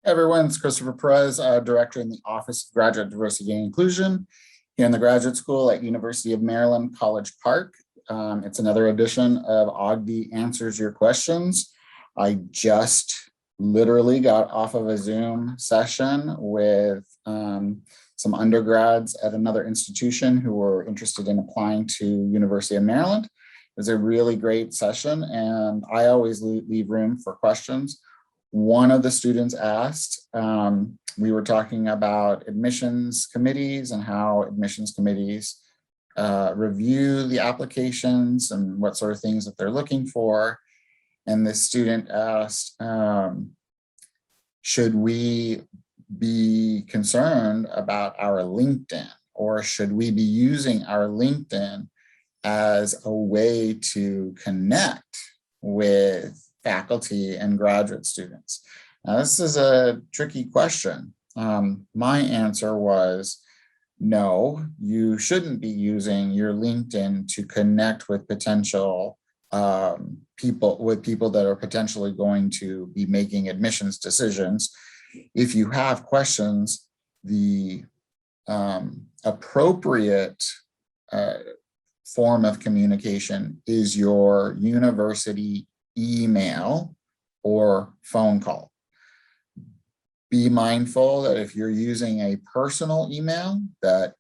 Everyone, it's Christopher Perez, Director in the Office of Graduate Diversity and Inclusion here in the Graduate School at University of Maryland, College Park. It's another edition of Ogden Answers Your Questions. I just literally got off of a Zoom session with some undergrads at another institution who were interested in applying to University of Maryland. It was a really great session, and I always leave room for questions. One of the students asked, we were talking about admissions committees and how admissions committees review the applications and what sort of things that they're looking for. And the student asked, should we be concerned about our LinkedIn, or should we be using our LinkedIn as a way to connect with faculty and graduate students? Now, this is a tricky question. My answer was, no, you shouldn't be using your LinkedIn to connect with potential people that are potentially going to be making admissions decisions. If you have questions, the appropriate form of communication is your university email or phone call. Be mindful that if you're using a personal email, that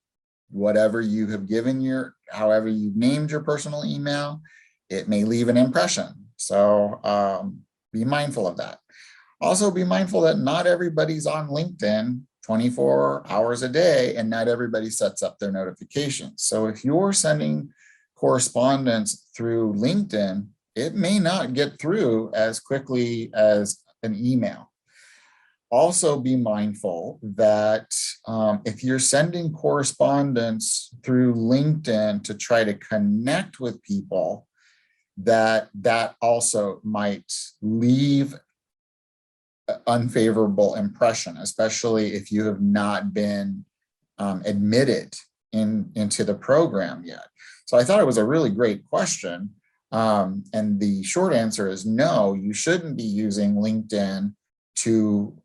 whatever you have given however you've named your personal email, it may leave an impression. So be mindful of that. Also be mindful that not everybody's on LinkedIn 24 hours a day, and not everybody sets up their notifications. So if you're sending correspondence through LinkedIn, it may not get through as quickly as an email. Also be mindful that if you're sending correspondence through LinkedIn to try to connect with people, that also might leave an unfavorable impression, especially if you have not been admitted into the program yet. So I thought it was a really great question. And the short answer is no, you shouldn't be using LinkedIn to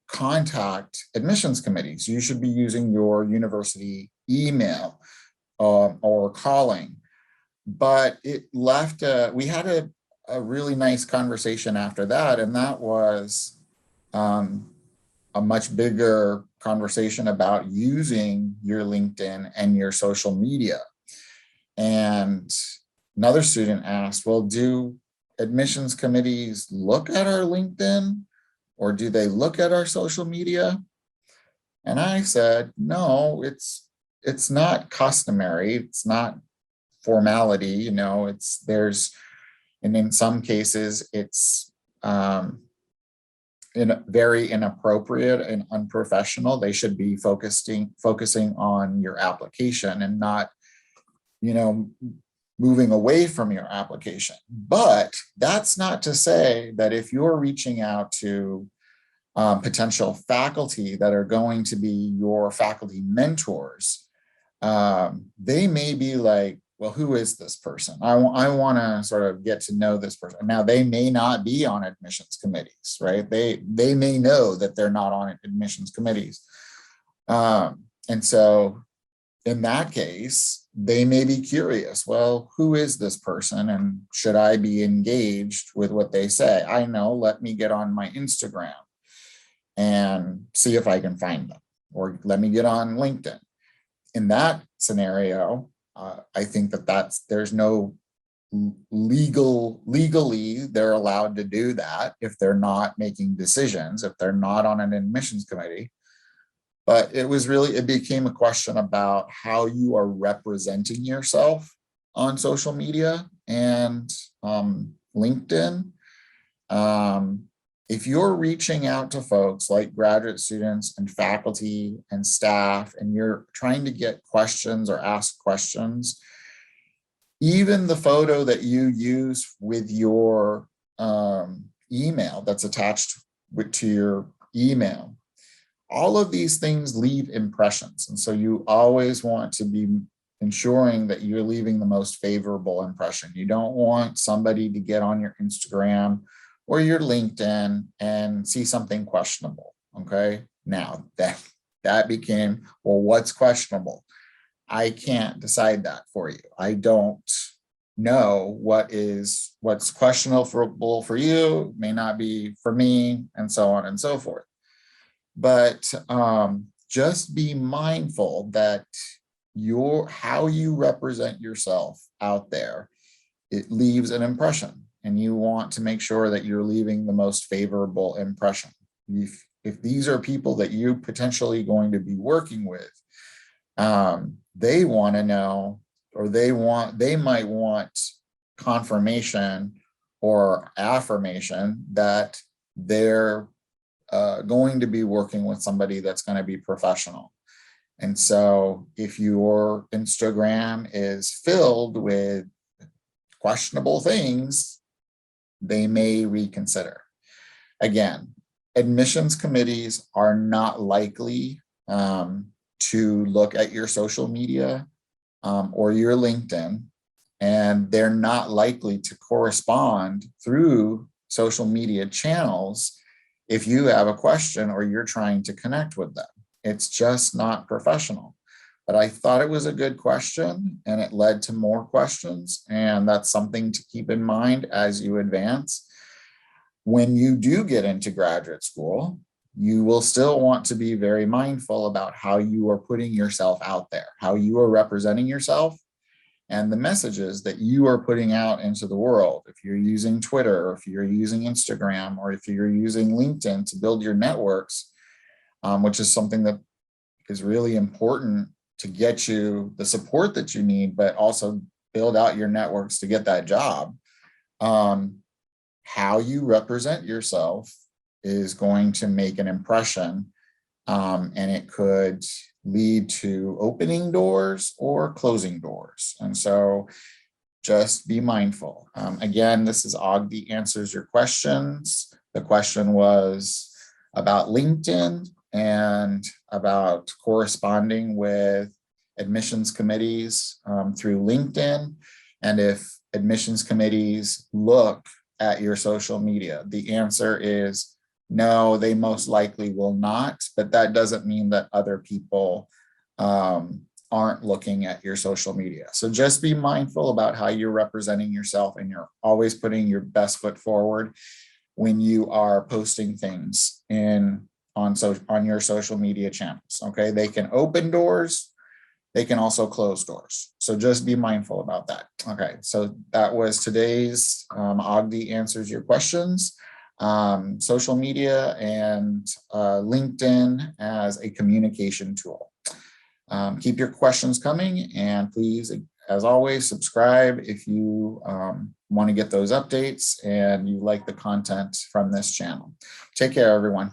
contact admissions committees. You should be using your university email or calling. But it left, we had a really nice conversation after that, and that was a much bigger conversation about using your LinkedIn and your social media. And another student asked, well, do admissions committees look at our LinkedIn, or do they look at our social media? And I said, no, it's not customary. It's not formality, you know, and in some cases it's very inappropriate and unprofessional. They should be focusing on your application and not, you know, moving away from your application. But that's not to say that if you're reaching out to potential faculty that are going to be your faculty mentors, they may be like, well, who is this person? I want to sort of get to know this person. Now, they may not be on admissions committees, right? They may know that they're not on admissions committees. And so in that case, they may be curious, well, who is this person, and should I be engaged with what they say? I know, let me get on my Instagram and see if I can find them, or let me get on LinkedIn. In that scenario, I think there's no legally they're allowed to do that if they're not making decisions, if they're not on an admissions committee. But it became a question about how you are representing yourself on social media and LinkedIn. If you're reaching out to folks like graduate students and faculty and staff, and you're trying to get questions or ask questions, even the photo that you use with your email that's attached to your email, all of these things leave impressions. And so you always want to be ensuring that you're leaving the most favorable impression. You don't want somebody to get on your Instagram or your LinkedIn and see something questionable. Okay. Now that became, well, what's questionable? I can't decide that for you. I don't know what's questionable for you, may not be for me, and so on and so forth. But just be mindful that how you represent yourself out there, it leaves an impression, and you want to make sure that you're leaving the most favorable impression. If these are people that you potentially going to be working with, they want to know, or they might want confirmation or affirmation that they're going to be working with somebody that's going to be professional. And so if your Instagram is filled with questionable things, they may reconsider. Again, admissions committees are not likely to look at your social media or your LinkedIn, and they're not likely to correspond through social media channels if you have a question or you're trying to connect with them. It's just not professional. But I thought it was a good question, and it led to more questions, and that's something to keep in mind as you advance. When you do get into graduate school, you will still want to be very mindful about how you are putting yourself out there, how you are representing yourself, and the messages that you are putting out into the world. If you're using Twitter, or if you're using Instagram, or if you're using LinkedIn to build your networks, which is something that is really important to get you the support that you need, but also build out your networks to get that job. How you represent yourself is going to make an impression, and it could lead to opening doors or closing doors. And so just be mindful. Again, this is Ogdi Answers Your Questions. The question was about LinkedIn and about corresponding with admissions committees through LinkedIn. And if admissions committees look at your social media, the answer is no, they most likely will not, but that doesn't mean that other people aren't looking at your social media. So just be mindful about how you're representing yourself, and you're always putting your best foot forward when you are posting things on your social media channels. Okay, they can open doors, they can also close doors. So just be mindful about that. Okay, so that was today's Ogdi Answers Your Questions. Social media and LinkedIn as a communication tool. Keep your questions coming, and please, as always, subscribe if you want to get those updates and you like the content from this channel. Take care, everyone.